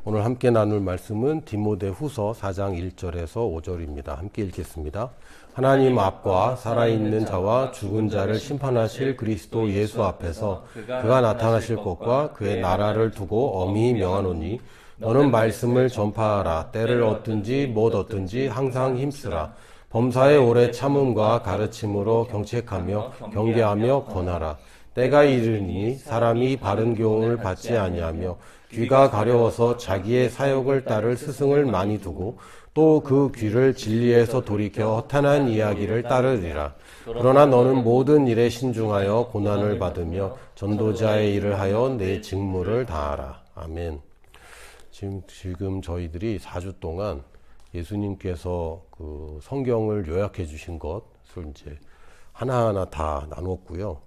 오늘 함께 나눌 말씀은 디모데후서 4장 1절에서 5절입니다. 함께 읽겠습니다. 하나님 앞과 살아있는 자와 죽은 자를 심판하실 그리스도 예수 앞에서 그가 나타나실 것과 그의 나라를 두고 엄히 명하노니 너는 말씀을 전파하라. 때를 얻든지 못 얻든지 항상 힘쓰라. 범사의 오래 참음과 가르침으로 경책하며 경계하며 권하라. 때가 이르니 사람이 바른 교훈을 받지 아니하며 귀가 가려워서 자기의 사욕을 따를 스승을 많이 두고 또 그 귀를 진리에서 돌이켜 허탄한 이야기를 따르리라. 그러나 너는 모든 일에 신중하여 고난을 받으며 전도자의 일을 하여 내 직무를 다하라. 아멘. 지금 저희들이 4주 동안 예수님께서 그 성경을 요약해 주신 것을 이제 하나하나 다 나눴고요.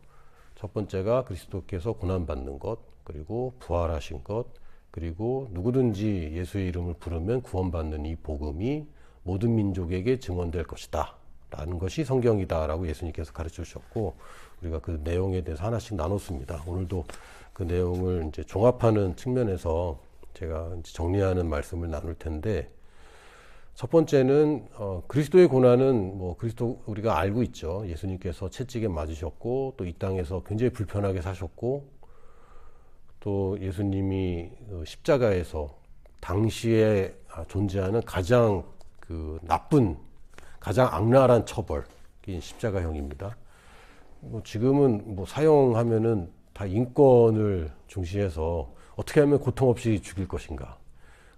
첫 번째가 그리스도께서 고난받는 것, 그리고 부활하신 것, 그리고 누구든지 예수의 이름을 부르면 구원받는 이 복음이 모든 민족에게 증언될 것이다 라는 것이 성경이다 라고 예수님께서 가르쳐 주셨고, 우리가 그 내용에 대해서 하나씩 나눴습니다. 오늘도 그 내용을 이제 종합하는 측면에서 제가 이제 정리하는 말씀을 나눌 텐데, 첫 번째는 그리스도의 고난은 그리스도 우리가 알고 있죠. 예수님께서 채찍에 맞으셨고 또 이 땅에서 굉장히 불편하게 사셨고, 또 예수님이 십자가에서 당시에 존재하는 가장 그 나쁜, 가장 악랄한 처벌이 십자가형입니다. 지금은 사용하면은 다 인권을 중시해서 어떻게 하면 고통 없이 죽일 것인가.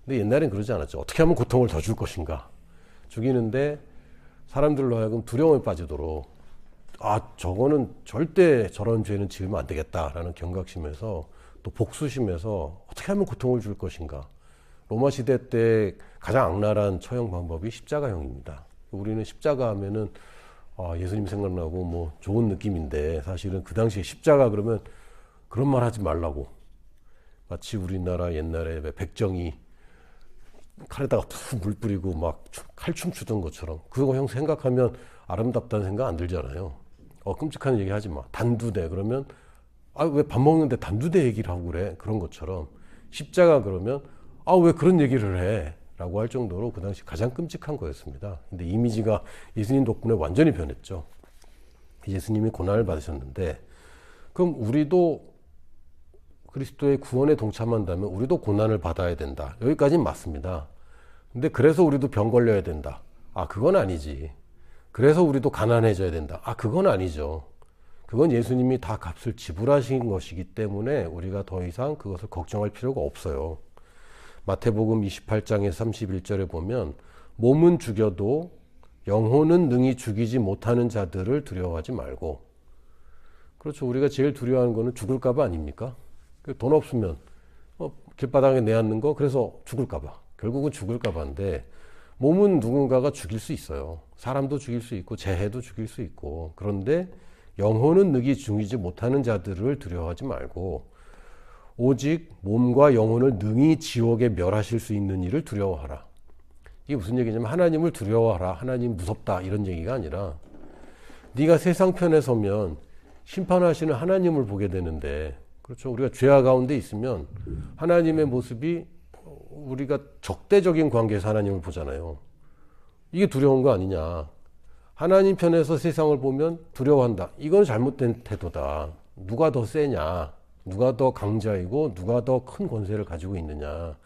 근데 옛날엔 그러지 않았죠. 어떻게 하면 고통을 더 줄 것인가. 죽이는데 사람들로 하여금 두려움에 빠지도록, 저거는 절대 저런 죄는 지으면 안 되겠다라는 경각심에서 또 복수심에서 어떻게 하면 고통을 줄 것인가. 로마 시대 때 가장 악랄한 처형 방법이 십자가형입니다. 우리는 십자가 하면은 예수님 생각나고 좋은 느낌인데, 사실은 그 당시에 십자가 그러면 그런 말 하지 말라고. 마치 우리나라 옛날에 백정이 칼에다가 툭 물 뿌리고 막 칼춤 추던 것처럼, 그거 형 생각하면 아름답다는 생각 안 들잖아요. 끔찍한 얘기 하지 마. 단두대 그러면 왜 밥 먹는데 단두대 얘기를 하고 그래. 그런 것처럼 십자가 그러면 왜 그런 얘기를 해 라고 할 정도로 그 당시 가장 끔찍한 거였습니다. 근데 이미지가 예수님 덕분에 완전히 변했죠. 예수님이 고난을 받으셨는데, 그럼 우리도 그리스도의 구원에 동참한다면 우리도 고난을 받아야 된다. 여기까지는 맞습니다. 근데 그래서 우리도 병 걸려야 된다. 그건 아니지. 그래서 우리도 가난해져야 된다. 그건 아니죠. 그건 예수님이 다 값을 지불하신 것이기 때문에 우리가 더 이상 그것을 걱정할 필요가 없어요. 마태복음 28장의 31절에 보면 몸은 죽여도 영혼은 능히 죽이지 못하는 자들을 두려워하지 말고. 그렇죠. 우리가 제일 두려워하는 거는 죽을까 봐 아닙니까? 돈 없으면 길바닥에 내앉는 거, 그래서 죽을까 봐. 결국은 죽을까 봐인데, 몸은 누군가가 죽일 수 있어요. 사람도 죽일 수 있고 재해도 죽일 수 있고. 그런데 영혼은 능히 죽이지 못하는 자들을 두려워하지 말고 오직 몸과 영혼을 능히 지옥에 멸하실 수 있는 이를 두려워하라. 이게 무슨 얘기냐면, 하나님을 두려워하라, 하나님 무섭다 이런 얘기가 아니라, 네가 세상 편에 서면 심판하시는 하나님을 보게 되는데, 그렇죠. 우리가 죄악 가운데 있으면 하나님의 모습이 우리가 적대적인 관계에서 하나님을 보잖아요. 이게 두려운 거 아니냐. 하나님 편에서 세상을 보면 두려워한다. 이건 잘못된 태도다. 누가 더 세냐. 누가 더 강자이고 누가 더 큰 권세를 가지고 있느냐.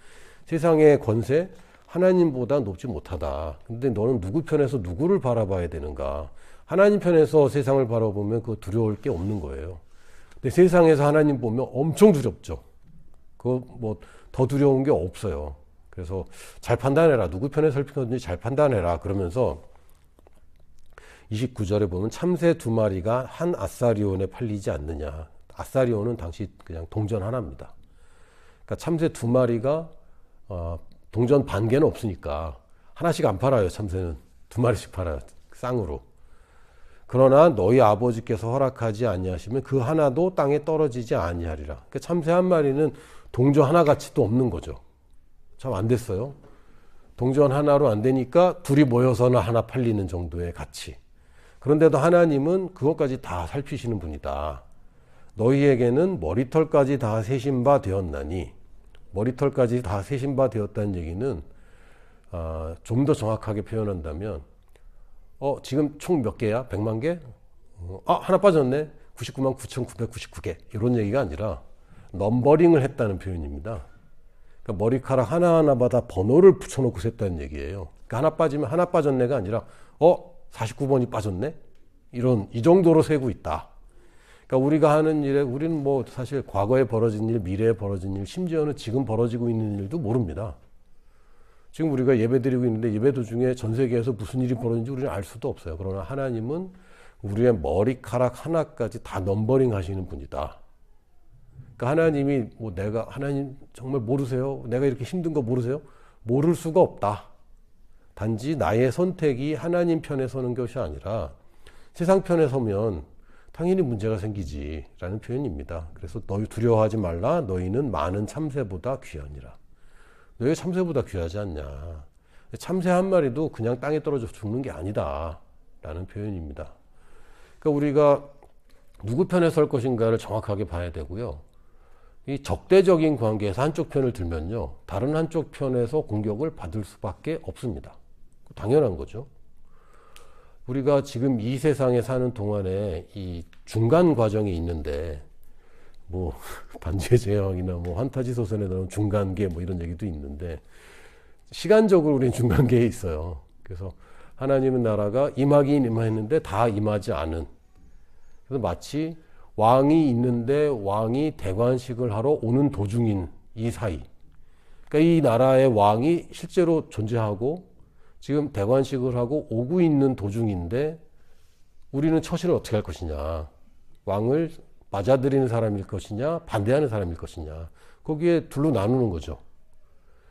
세상의 권세 하나님보다 높지 못하다. 근데 너는 누구 편에서 누구를 바라봐야 되는가. 하나님 편에서 세상을 바라보면 그거 두려울 게 없는 거예요. 근데 세상에서 하나님 보면 엄청 두렵죠. 그거 더 두려운 게 없어요. 그래서 잘 판단해라. 누구 편에 설 건지 잘 판단해라. 그러면서 29절에 보면 참새 2마리가 한 아사리온에 팔리지 않느냐. 아사리온은 당시 그냥 동전 하나입니다. 그러니까 참새 2마리가 동전 반 개는 없으니까 하나씩 안 팔아요. 참새는 2마리씩 팔아요. 쌍으로. 그러나 너희 아버지께서 허락하지 아니하시면 그 하나도 땅에 떨어지지 아니하리라. 그러니까 참새 한 마리는 동전 하나 가치도 없는 거죠. 참 안 됐어요. 동전 하나로 안 되니까 둘이 모여서는 하나 팔리는 정도의 가치. 그런데도 하나님은 그것까지 다 살피시는 분이다. 너희에게는 머리털까지 다 세신 바 되었나니 머리털까지 다 세신 바 되었다는 얘기는 좀 더 정확하게 표현한다면 지금 총 몇 개야? 100만 개? 하나 빠졌네. 99만 9,999개. 이런 얘기가 아니라 넘버링을 했다는 표현입니다. 그러니까 머리카락 하나하나마다 번호를 붙여놓고 셌다는 얘기예요. 그러니까 하나 빠지면 하나 빠졌네가 아니라 49번이 빠졌네? 이 정도로 세고 있다. 그러니까 우리가 하는 일에 우리는 뭐 사실 과거에 벌어진 일, 미래에 벌어진 일, 심지어는 지금 벌어지고 있는 일도 모릅니다. 지금 우리가 예배 드리고 있는데 예배 도중에 전 세계에서 무슨 일이 벌어진지 우리는 알 수도 없어요. 그러나 하나님은 우리의 머리카락 하나까지 다 넘버링 하시는 분이다. 그러니까 하나님이 하나님 정말 모르세요? 내가 이렇게 힘든 거 모르세요? 모를 수가 없다. 단지 나의 선택이 하나님 편에 서는 것이 아니라 세상 편에 서면 당연히 문제가 생기지라는 표현입니다. 그래서 너희 두려워하지 말라. 너희는 많은 참새보다 귀하니라. 너희가 참새보다 귀하지 않냐. 참새 한 마리도 그냥 땅에 떨어져 죽는 게 아니다 라는 표현입니다. 그러니까 우리가 누구 편에 설 것인가를 정확하게 봐야 되고요. 이 적대적인 관계에서 한쪽 편을 들면요, 다른 한쪽 편에서 공격을 받을 수밖에 없습니다. 당연한 거죠. 우리가 지금 이 세상에 사는 동안에 이 중간 과정이 있는데, 뭐 반지의 제왕이나 뭐 환타지 소설에 나오는 중간계 뭐 이런 얘기도 있는데, 시간적으로 우리는 중간계에 있어요. 그래서 하나님의 나라가 임하긴 임했는데 다 임하지 않은, 그래서 마치 왕이 있는데 왕이 대관식을 하러 오는 도중인 이 사이, 그러니까 이 나라의 왕이 실제로 존재하고 지금 대관식을 하고 오고 있는 도중인데 우리는 처신을 어떻게 할 것이냐, 왕을 맞아들이는 사람일 것이냐 반대하는 사람일 것이냐, 거기에 둘로 나누는 거죠.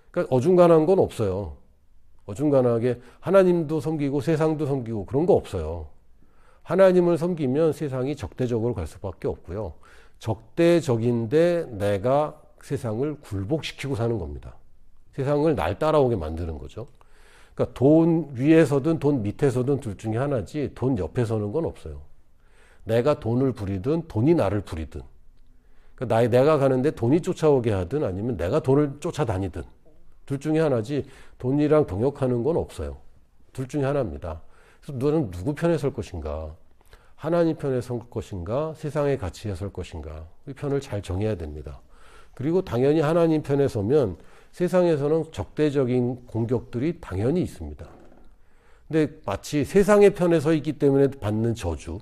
그러니까 어중간한 건 없어요. 어중간하게 하나님도 섬기고 세상도 섬기고 그런 거 없어요. 하나님을 섬기면 세상이 적대적으로 갈 수밖에 없고요. 적대적인데 내가 세상을 굴복시키고 사는 겁니다. 세상을 날 따라오게 만드는 거죠. 그러니까 돈 위에서든 돈 밑에서든 둘 중에 하나지 돈 옆에 서는 건 없어요. 내가 돈을 부리든 돈이 나를 부리든, 그러니까 내가 가는데 돈이 쫓아오게 하든 아니면 내가 돈을 쫓아다니든 둘 중에 하나지 돈이랑 동역하는 건 없어요. 둘 중에 하나입니다. 그래서 너는 누구 편에 설 것인가? 하나님 편에 설 것인가? 세상의 가치에 설 것인가? 이 편을 잘 정해야 됩니다. 그리고 당연히 하나님 편에 서면 세상에서는 적대적인 공격들이 당연히 있습니다. 근데 마치 세상의 편에 서 있기 때문에 받는 저주,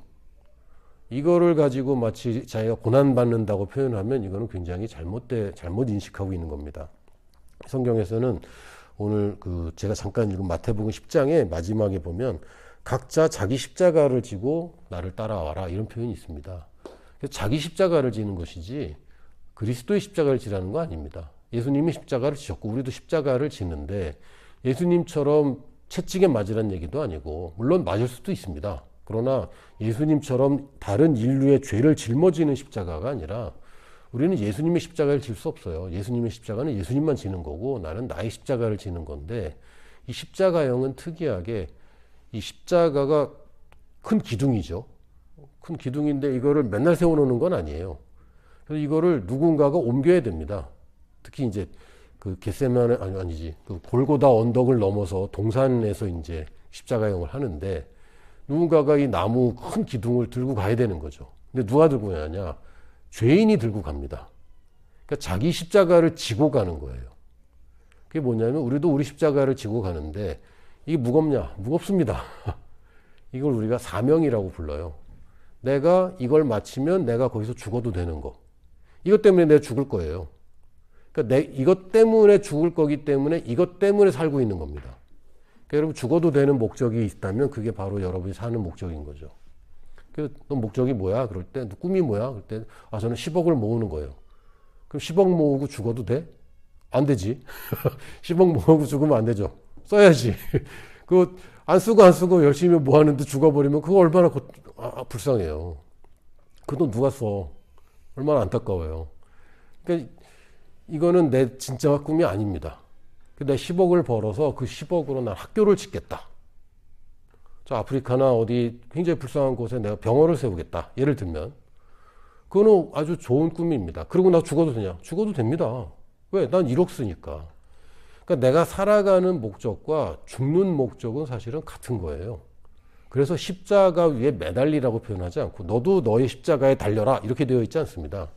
이거를 가지고 마치 자기가 고난받는다고 표현하면 이거는 굉장히 잘못 인식하고 있는 겁니다. 성경에서는 오늘 제가 잠깐 읽은 마태복음 10장의 마지막에 보면 각자 자기 십자가를 지고 나를 따라와라 이런 표현이 있습니다. 그래서 자기 십자가를 지는 것이지 그리스도의 십자가를 지라는 거 아닙니다. 예수님이 십자가를 지셨고 우리도 십자가를 지는데 예수님처럼 채찍에 맞으라는 얘기도 아니고, 물론 맞을 수도 있습니다. 그러나 예수님처럼 다른 인류의 죄를 짊어지는 십자가가 아니라 우리는 예수님의 십자가를 질 수 없어요. 예수님의 십자가는 예수님만 지는 거고 나는 나의 십자가를 지는 건데, 이 십자가형은 특이하게 이 십자가가 큰 기둥이죠. 큰 기둥인데 이거를 맨날 세워놓는 건 아니에요. 그래서 이거를 누군가가 옮겨야 됩니다. 특히 이제 겟세마네 아니지 골고다 언덕을 넘어서 동산에서 이제 십자가형을 하는데 누군가가 이 나무 큰 기둥을 들고 가야 되는 거죠. 근데 누가 들고 가냐? 죄인이 들고 갑니다. 그러니까 자기 십자가를 지고 가는 거예요. 그게 뭐냐면 우리도 우리 십자가를 지고 가는데 이게 무겁냐? 무겁습니다. 이걸 우리가 사명이라고 불러요. 내가 이걸 마치면 내가 거기서 죽어도 되는 거. 이것 때문에 내가 죽을 거예요. 그러니까 이것 때문에 죽을 거기 때문에 이것 때문에 살고 있는 겁니다. 그러니까 여러분 죽어도 되는 목적이 있다면 그게 바로 여러분이 사는 목적인 거죠. 그래서 너 목적이 뭐야? 그럴 때, 너 꿈이 뭐야? 그럴 때, 저는 10억을 모으는 거예요. 그럼 10억 모으고 죽어도 돼? 안 되지. 10억 모으고 죽으면 안 되죠. 써야지. 그거 안 쓰고 열심히 모았는데 죽어버리면 그거 얼마나 불쌍해요. 그 돈 누가 써? 얼마나 안타까워요. 그러니까 이거는 내 진짜 꿈이 아닙니다. 내 10억을 벌어서 그 10억으로 난 학교를 짓겠다. 저 아프리카나 어디 굉장히 불쌍한 곳에 내가 병원을 세우겠다. 예를 들면. 그거는 아주 좋은 꿈입니다. 그리고 나 죽어도 되냐? 죽어도 됩니다. 왜? 난 1억 쓰니까. 그러니까 내가 살아가는 목적과 죽는 목적은 사실은 같은 거예요. 그래서 십자가 위에 매달리라고 표현하지 않고 너도 너의 십자가에 달려라 이렇게 되어 있지 않습니다.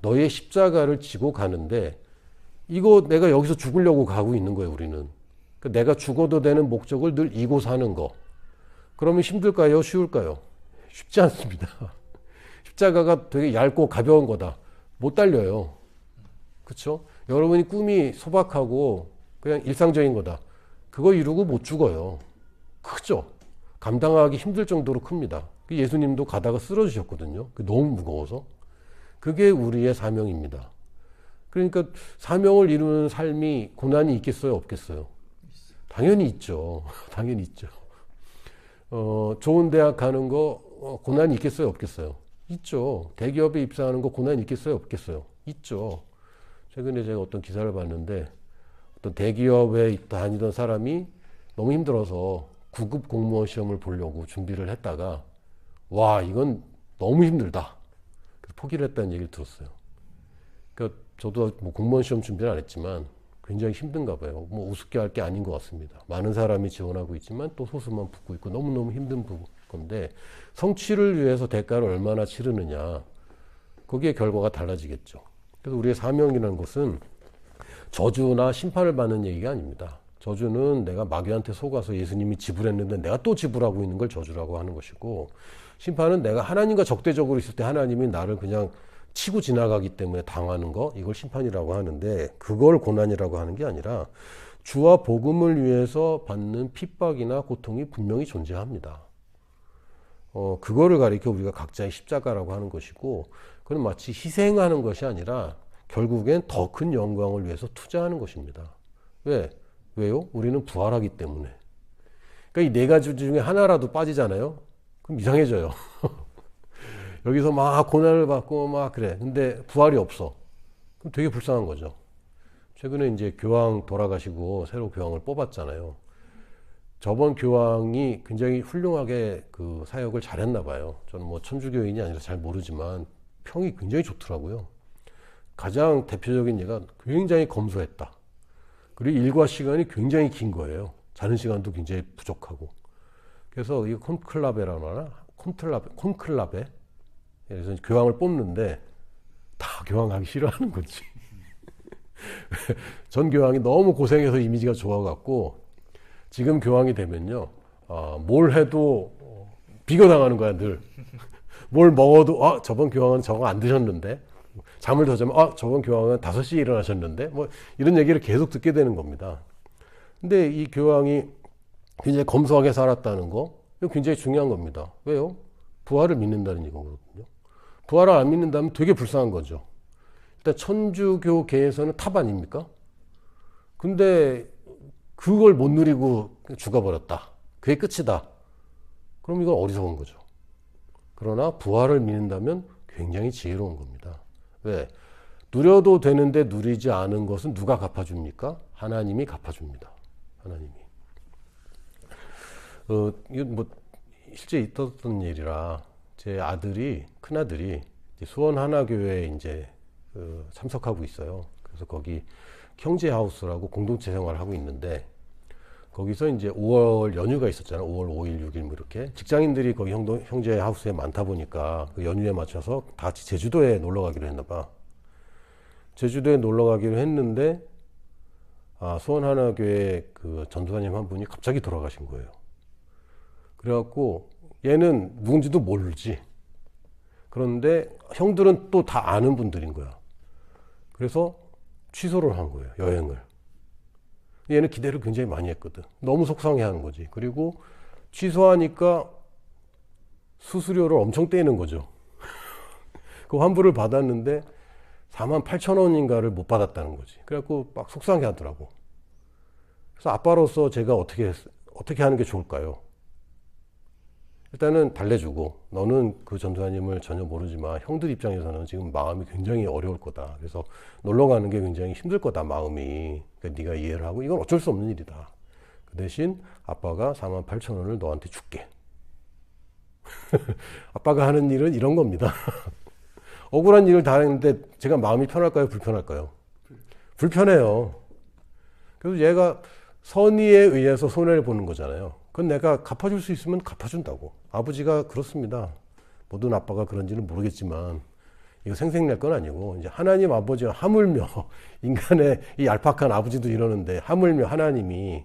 너의 십자가를 지고 가는데 이거 내가 여기서 죽으려고 가고 있는 거예요, 우리는. 그러니까 내가 죽어도 되는 목적을 늘 이고 사는 거. 그러면 힘들까요? 쉬울까요? 쉽지 않습니다. 십자가가 되게 얇고 가벼운 거다. 못 달려요. 그렇죠? 여러분이 꿈이 소박하고 그냥 일상적인 거다. 그거 이루고 못 죽어요. 크죠? 감당하기 힘들 정도로 큽니다. 예수님도 가다가 쓰러지셨거든요. 너무 무거워서. 그게 우리의 사명입니다. 그러니까 사명을 이루는 삶이 고난이 있겠어요? 없겠어요? 당연히 있죠. 당연히 있죠. 좋은 대학 가는 거 고난이 있겠어요? 없겠어요? 있죠. 대기업에 입사하는 거 고난이 있겠어요? 없겠어요? 있죠. 최근에 제가 어떤 기사를 봤는데 어떤 대기업에 다니던 사람이 너무 힘들어서 9급 공무원 시험을 보려고 준비를 했다가 와 이건 너무 힘들다. 그래서 포기를 했다는 얘기를 들었어요. 그러니까 저도 뭐 공무원 시험 준비를 안 했지만 굉장히 힘든가 봐요. 뭐 우습게 할 게 아닌 것 같습니다. 많은 사람이 지원하고 있지만 또 소수만 붙고 있고 너무너무 힘든 건데 성취를 위해서 대가를 얼마나 치르느냐 거기에 결과가 달라지겠죠. 그래서 우리의 사명이라는 것은 저주나 심판을 받는 얘기가 아닙니다. 저주는 내가 마귀한테 속아서 예수님이 지불했는데 내가 또 지불하고 있는 걸 저주라고 하는 것이고 심판은 내가 하나님과 적대적으로 있을 때 하나님이 나를 그냥 치고 지나가기 때문에 당하는 거 이걸 심판이라고 하는데 그걸 고난이라고 하는 게 아니라 주와 복음을 위해서 받는 핍박이나 고통이 분명히 존재합니다. 그거를 가리켜 우리가 각자의 십자가라고 하는 것이고 그건 마치 희생하는 것이 아니라 결국엔 더 큰 영광을 위해서 투자하는 것입니다. 왜? 왜요? 우리는 부활하기 때문에. 그러니까 이 네 가지 중에 하나라도 빠지잖아요. 그럼 이상해져요. 여기서 막 고난을 받고 막 그래. 근데 부활이 없어. 그럼 되게 불쌍한 거죠. 최근에 이제 교황 돌아가시고 새로 교황을 뽑았잖아요. 저번 교황이 굉장히 훌륭하게 그 사역을 잘했나 봐요. 저는 뭐 천주교인이 아니라 잘 모르지만 평이 굉장히 좋더라고요. 가장 대표적인 예가 굉장히 검소했다. 그리고 일과 시간이 굉장히 긴 거예요. 자는 시간도 굉장히 부족하고. 그래서 이 콘클라베라고 하나? 콘클라베? 그래서 교황을 뽑는데 다 교황하기 싫어하는 거지. 전 교황이 너무 고생해서 이미지가 좋아갖고 지금 교황이 되면요. 뭘 해도 비교당하는 거야 늘. 뭘 먹어도 저번 교황은 저거 안 드셨는데 잠을 더 자면 저번 교황은 5시에 일어나셨는데 뭐 이런 얘기를 계속 듣게 되는 겁니다. 근데 이 교황이 굉장히 검소하게 살았다는 거 이거 굉장히 중요한 겁니다. 왜요? 부활을 믿는다는 이거거든요. 부활을 안 믿는다면 되게 불쌍한 거죠. 일단 천주교계에서는 탑 아닙니까? 근데 그걸 못 누리고 죽어버렸다. 그게 끝이다. 그럼 이건 어리석은 거죠. 그러나 부활을 믿는다면 굉장히 지혜로운 겁니다. 왜? 누려도 되는데 누리지 않은 것은 누가 갚아줍니까? 하나님이 갚아줍니다. 하나님이. 이거 뭐 실제 있었던 일이라 제 아들이 큰아들이 수원하나교회에 이제 참석하고 있어요. 그래서 거기 형제하우스라고 공동체 생활을 하고 있는데 거기서 이제 5월 연휴가 있었잖아요. 5월 5일, 6일 뭐 이렇게 직장인들이 거기 형제하우스에 많다 보니까 그 연휴에 맞춰서 다 같이 제주도에 놀러 가기로 했나 봐. 제주도에 놀러 가기로 했는데 수원하나교회 그 전도사님 한 분이 갑자기 돌아가신 거예요. 그래갖고 얘는 누군지도 모르지. 그런데 형들은 또 다 아는 분들인 거야. 그래서 취소를 한 거예요. 여행을. 얘는 기대를 굉장히 많이 했거든. 너무 속상해하는 거지. 그리고 취소하니까 수수료를 엄청 떼는 거죠. 그 환불을 받았는데 48,000원인가를 못 받았다는 거지. 그래갖고 막 속상해하더라고. 그래서 아빠로서 제가 어떻게 하는 게 좋을까요? 일단은 달래주고 너는 그 전도사님을 전혀 모르지만 형들 입장에서는 지금 마음이 굉장히 어려울 거다. 그래서 놀러 가는 게 굉장히 힘들 거다 마음이. 그러니까 네가 이해를 하고 이건 어쩔 수 없는 일이다. 그 대신 아빠가 48,000원을 너한테 줄게. 아빠가 하는 일은 이런 겁니다. 억울한 일을 다 했는데 제가 마음이 편할까요? 불편할까요? 불편해요. 그래서 얘가 선의에 의해서 손해를 보는 거잖아요. 그건 내가 갚아줄 수 있으면 갚아준다고. 아버지가 그렇습니다. 모든 아빠가 그런지는 모르겠지만 이거 생색낼 건 아니고 이제 하나님 아버지가 하물며 인간의 이 얄팍한 아버지도 이러는데 하물며 하나님이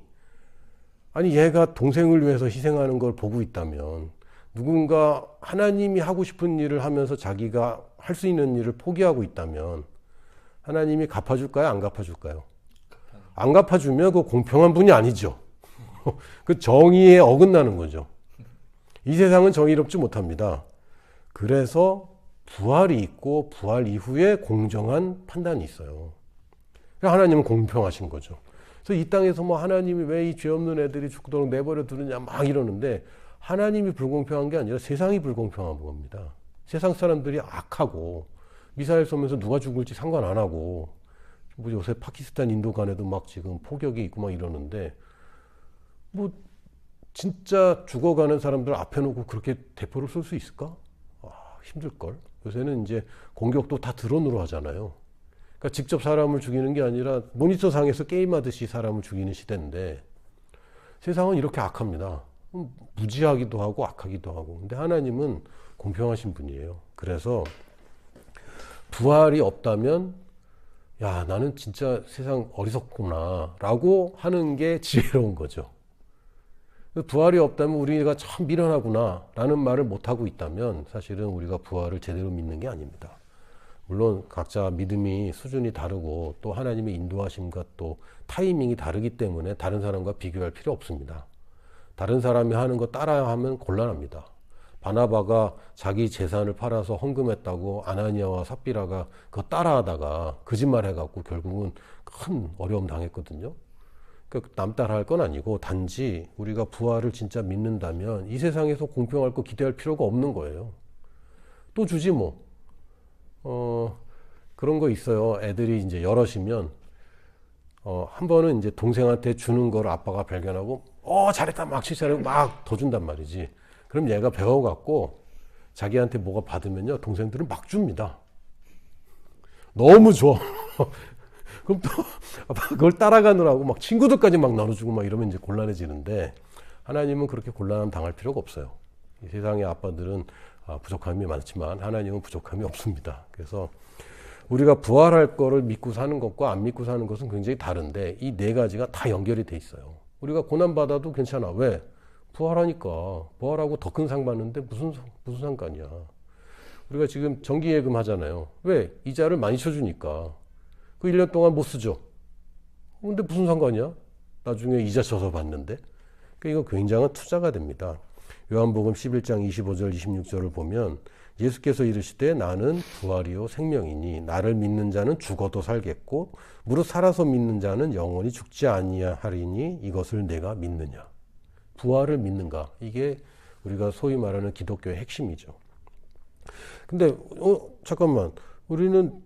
아니 얘가 동생을 위해서 희생하는 걸 보고 있다면 누군가 하나님이 하고 싶은 일을 하면서 자기가 할 수 있는 일을 포기하고 있다면 하나님이 갚아줄까요? 안 갚아줄까요? 안 갚아주면 그 공평한 분이 아니죠. 그 정의에 어긋나는 거죠. 이 세상은 정의롭지 못합니다. 그래서 부활이 있고 부활 이후에 공정한 판단이 있어요. 하나님은 공평하신 거죠. 그래서 이 땅에서 뭐 하나님이 왜 이 죄 없는 애들이 죽도록 내버려 두느냐 막 이러는데 하나님이 불공평한 게 아니라 세상이 불공평한 겁니다. 세상 사람들이 악하고 미사일 쏘면서 누가 죽을지 상관 안 하고 뭐 요새 파키스탄 인도 간에도 막 지금 폭격이 있고 막 이러는데 뭐 진짜 죽어가는 사람들 앞에 놓고 그렇게 대포를 쏠 수 있을까? 힘들걸. 요새는 이제 공격도 다 드론으로 하잖아요. 그러니까 직접 사람을 죽이는 게 아니라 모니터 상에서 게임하듯이 사람을 죽이는 시대인데 세상은 이렇게 악합니다. 무지하기도 하고 악하기도 하고. 근데 하나님은 공평하신 분이에요. 그래서 부활이 없다면 야 나는 진짜 세상 어리석구나 라고 하는 게 지혜로운 거죠. 부활이 없다면 우리가 참 미련하구나 라는 말을 못하고 있다면 사실은 우리가 부활을 제대로 믿는 게 아닙니다. 물론 각자 믿음이 수준이 다르고 또 하나님의 인도하심과 또 타이밍이 다르기 때문에 다른 사람과 비교할 필요 없습니다. 다른 사람이 하는 거 따라하면 곤란합니다. 바나바가 자기 재산을 팔아서 헌금했다고 아나니아와 삽비라가 그거 따라하다가 거짓말 해갖고 결국은 큰 어려움 당했거든요. 그러니까 남 따라할 건 아니고 단지 우리가 부활을 진짜 믿는다면 이 세상에서 공평할 거 기대할 필요가 없는 거예요. 또 주지 뭐. 그런 거 있어요. 애들이 이제 여럿이면 한 번은 이제 동생한테 주는 걸 아빠가 발견하고 잘했다 막 칭찬하고 막 더 준단 말이지. 그럼 얘가 배워갖고 자기한테 뭐가 받으면요 동생들은 막 줍니다. 너무 좋아. 그럼 또 아빠 그걸 따라가느라고 막 친구들까지 막 나눠주고 막 이러면 이제 곤란해지는데 하나님은 그렇게 곤란함 당할 필요가 없어요. 이 세상의 아빠들은 부족함이 많지만 하나님은 부족함이 없습니다. 그래서 우리가 부활할 거를 믿고 사는 것과 안 믿고 사는 것은 굉장히 다른데 이 네 가지가 다 연결이 돼 있어요. 우리가 고난받아도 괜찮아. 왜? 부활하니까. 부활하고 더 큰 상 받는데 무슨 상관이야. 우리가 지금 정기예금 하잖아요. 왜? 이자를 많이 쳐주니까. 그 1년 동안 못 쓰죠. 근데 무슨 상관이야? 나중에 이자 쳐서 받는데. 그러니까 이거 굉장한 투자가 됩니다. 요한복음 11장 25절 26절을 보면 예수께서 이르시되 나는 부활이요 생명이니 나를 믿는 자는 죽어도 살겠고 무릇 살아서 믿는 자는 영원히 죽지 아니하리니 이것을 내가 믿느냐. 부활을 믿는가. 이게 우리가 소위 말하는 기독교의 핵심이죠. 근데 잠깐만 우리는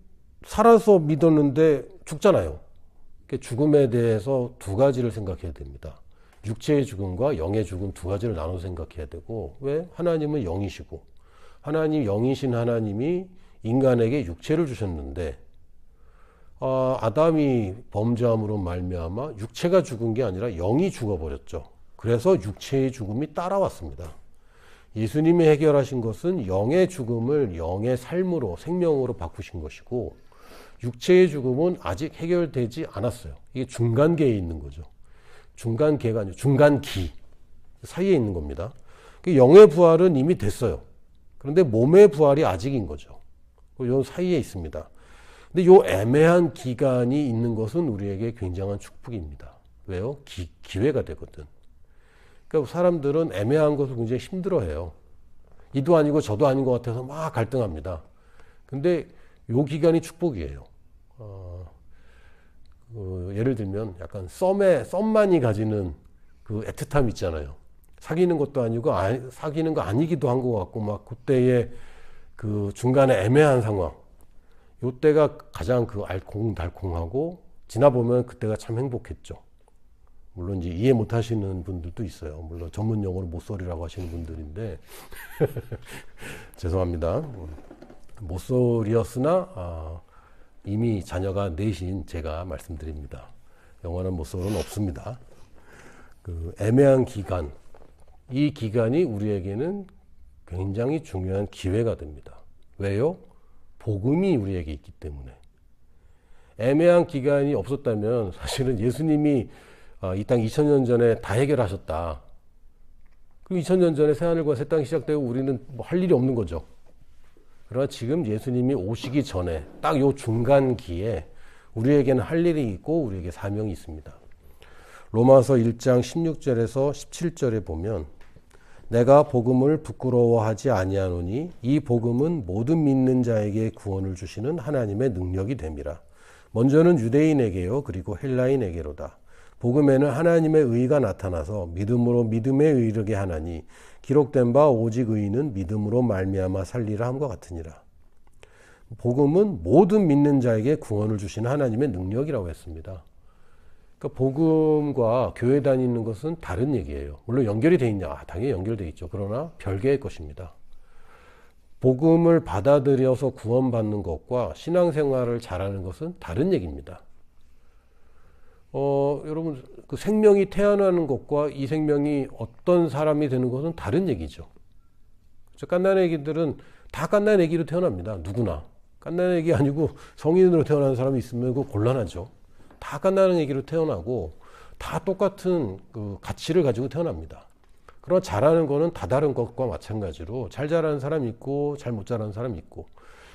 살아서 믿었는데 죽잖아요. 죽음에 대해서 두 가지를 생각해야 됩니다. 육체의 죽음과 영의 죽음 두 가지를 나눠 생각해야 되고 왜? 하나님은 영이시고 하나님 영이신 하나님이 인간에게 육체를 주셨는데 아담이 범죄함으로 말미암아 육체가 죽은 게 아니라 영이 죽어버렸죠. 그래서 육체의 죽음이 따라왔습니다. 예수님이 해결하신 것은 영의 죽음을 영의 삶으로 생명으로 바꾸신 것이고 육체의 죽음은 아직 해결되지 않았어요. 이게 중간계에 있는 거죠. 중간계가 아니고 중간기 사이에 있는 겁니다. 영의 부활은 이미 됐어요. 그런데 몸의 부활이 아직인 거죠. 이 사이에 있습니다. 근데 이 애매한 기간이 있는 것은 우리에게 굉장한 축복입니다. 왜요? 기회가 되거든. 그러니까 사람들은 애매한 것을 굉장히 힘들어해요. 이도 아니고 저도 아닌 것 같아서 막 갈등합니다. 근데 이 기간이 축복이에요. 예를 들면 약간 썸만이 가지는 그 애틋함 있잖아요. 사귀는 것도 아니고 사귀는 거 아니기도 한 것 같고 막 그때의 그 중간에 애매한 상황. 요때가 가장 그 알콩달콩하고 지나보면 그때가 참 행복했죠. 물론 이제 이해 못 하시는 분들도 있어요. 물론 전문 용어로 모쏠이라고 하시는 분들인데 죄송합니다. 모쏠이었으나 이미 자녀가 넷인 제가 말씀드립니다. 영원한 모쏠은 없습니다. 그 애매한 기간, 이 기간이 우리에게는 굉장히 중요한 기회가 됩니다. 왜요? 복음이 우리에게 있기 때문에. 애매한 기간이 없었다면 사실은 예수님이 이 땅 2000년 전에 다 해결하셨다. 그럼 2000년 전에 새하늘과 새 땅이 시작되고 우리는 뭐 할 일이 없는 거죠. 그러나 지금 예수님이 오시기 전에 딱 요 중간기에 우리에게는 할 일이 있고 우리에게 사명이 있습니다. 로마서 1장 16절에서 17절에 보면 내가 복음을 부끄러워하지 아니하노니 이 복음은 모든 믿는 자에게 구원을 주시는 하나님의 능력이 됨이라. 먼저는 유대인에게요 그리고 헬라인에게로다. 복음에는 하나님의 의가 나타나서 믿음으로 믿음에 이르게 하나니 기록된 바 오직 의인은 믿음으로 말미암아 살리라 함과 같으니라. 복음은 모든 믿는 자에게 구원을 주시는 하나님의 능력이라고 했습니다. 그러니까 복음과 교회 다니는 것은 다른 얘기예요. 물론 연결이 돼 있냐? 당연히 연결돼 있죠. 그러나 별개의 것입니다. 복음을 받아들여서 구원받는 것과 신앙생활을 잘하는 것은 다른 얘기입니다. 여러분, 그 생명이 태어나는 것과 이 생명이 어떤 사람이 되는 것은 다른 얘기죠. 갓난 애기들은 다 갓난 애기로 태어납니다. 누구나. 갓난 애기 아니고 성인으로 태어나는 사람이 있으면 그거 곤란하죠. 다 갓난 애기로 태어나고 다 똑같은 그 가치를 가지고 태어납니다. 그러나 잘하는 거는 다 다른 것과 마찬가지로 잘 자라는 사람이 있고 잘 못 자라는 사람이 있고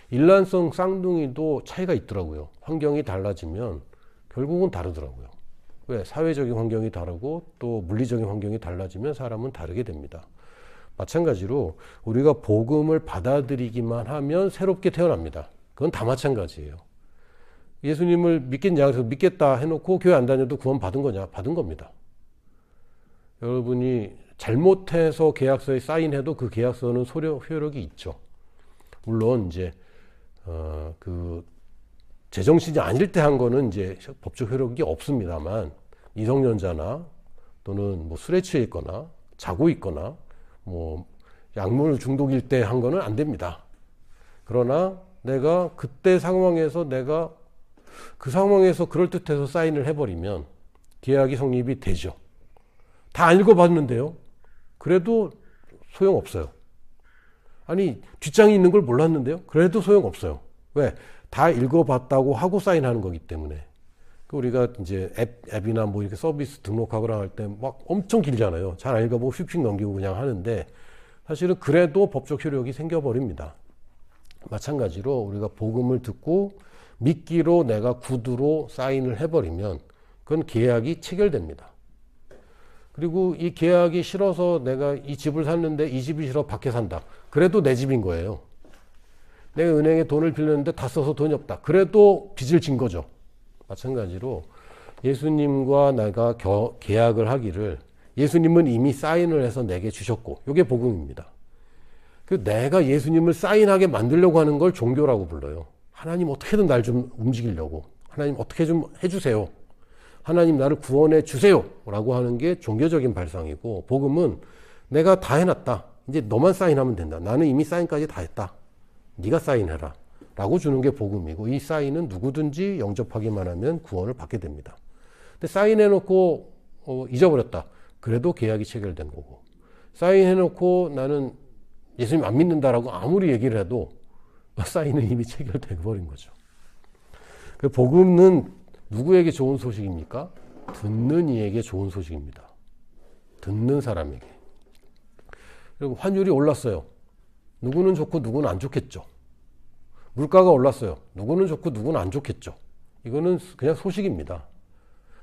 일란성 쌍둥이도 차이가 있더라고요. 환경이 달라지면 결국은 다르더라고요. 왜? 사회적인 환경이 다르고 또 물리적인 환경이 달라지면 사람은 다르게 됩니다. 마찬가지로 우리가 복음을 받아들이기만 하면 새롭게 태어납니다. 그건 다 마찬가지예요. 예수님을 믿겠냐? 그래서 믿겠다 해놓고 교회 안 다녀도 구원 받은 거냐? 받은 겁니다. 여러분이 잘못해서 계약서에 사인해도 그 계약서는 효력이 있죠. 물론 이제 그 제정신이 아닐 때 한 거는 이제 법적 효력이 없습니다만 미성년자나 또는 뭐 술에 취해 있거나 자고 있거나 뭐 약물 중독일 때 한 거는 안 됩니다. 그러나 내가 그때 상황에서 내가 그 상황에서 그럴듯해서 사인을 해버리면 계약이 성립이 되죠. 다 읽어봤는데요. 그래도 소용없어요. 아니 뒷장이 있는 걸 몰랐는데요. 그래도 소용없어요. 왜? 다 읽어봤다고 하고 사인하는 거기 때문에. 우리가 이제 앱이나 뭐 이렇게 서비스 등록하거나 할 때 막 엄청 길잖아요. 잘 안 읽어보고 휙휙 넘기고 그냥 하는데 사실은 그래도 법적 효력이 생겨버립니다. 마찬가지로 우리가 복음을 듣고 믿기로 내가 구두로 사인을 해버리면 그건 계약이 체결됩니다. 그리고 이 계약이 싫어서 내가 이 집을 샀는데 이 집이 싫어 밖에 산다. 그래도 내 집인 거예요. 내가 은행에 돈을 빌렸는데 다 써서 돈이 없다. 그래도 빚을 진 거죠. 마찬가지로 예수님과 내가 계약을 하기를 예수님은 이미 사인을 해서 내게 주셨고 이게 복음입니다. 내가 예수님을 사인하게 만들려고 하는 걸 종교라고 불러요. 하나님 어떻게든 날 좀 움직이려고 하나님 어떻게 좀 해주세요. 하나님 나를 구원해 주세요 라고 하는 게 종교적인 발상이고 복음은 내가 다 해놨다. 이제 너만 사인하면 된다. 나는 이미 사인까지 다 했다. 네가 사인해라 라고 주는 게 복음이고 이 사인은 누구든지 영접하기만 하면 구원을 받게 됩니다. 근데 사인해놓고 잊어버렸다. 그래도 계약이 체결된 거고 사인해놓고 나는 예수님 안 믿는다라고 아무리 얘기를 해도 사인은 이미 체결돼 버린 거죠. 복음은 누구에게 좋은 소식입니까? 듣는 이에게 좋은 소식입니다. 듣는 사람에게. 그리고 환율이 올랐어요. 누구는 좋고 누구는 안 좋겠죠. 물가가 올랐어요. 누구는 좋고 누구는 안 좋겠죠. 이거는 그냥 소식입니다.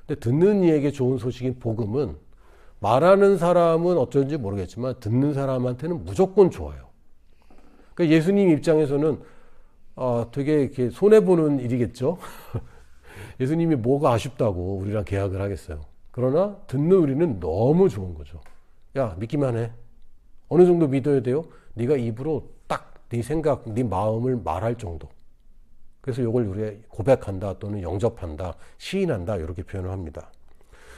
근데 듣는 이에게 좋은 소식인 복음은 말하는 사람은 어쩐지 모르겠지만 듣는 사람한테는 무조건 좋아요. 그러니까 예수님 입장에서는 되게 이렇게 손해보는 일이겠죠. 예수님이 뭐가 아쉽다고 우리랑 계약을 하겠어요. 그러나 듣는 우리는 너무 좋은 거죠. 야 믿기만 해. 어느 정도 믿어야 돼요? 네가 입으로 딱 네 생각, 네 마음을 말할 정도. 그래서 이걸 우리가 고백한다 또는 영접한다, 시인한다 이렇게 표현을 합니다.